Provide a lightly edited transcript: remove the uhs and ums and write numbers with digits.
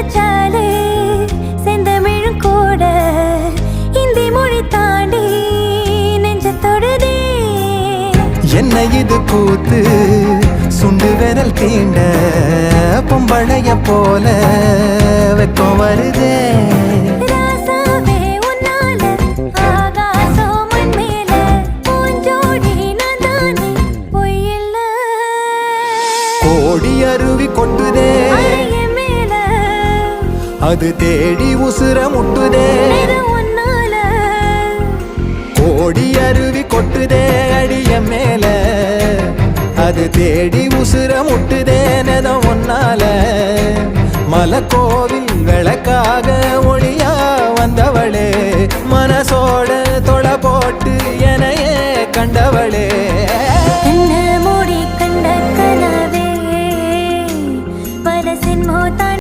நினைச்சாலே செந்தமிழும் கூட இந்தி மொழி தாண்டி நெஞ்ச தொடுதே. என்ன இது கூத்து சுண்டு விரல் தீண்ட பொம்பளைய போல வெக்கம் வருதே. ராசாவே உன்னால ஆகாசம் மண் மேல பூஞ்சோடி நான் தானே பொய்யில்ல. கோடி அருவி கொட்டுதே அறைய மேல அது தேடி உசுர முட்டுதே. இது உன்னால கோடி அருவி கொட்டுதே அடிய மேல அது தேடி உசுர முட்டுதே. நெத ஒன்னால மலை கோவில்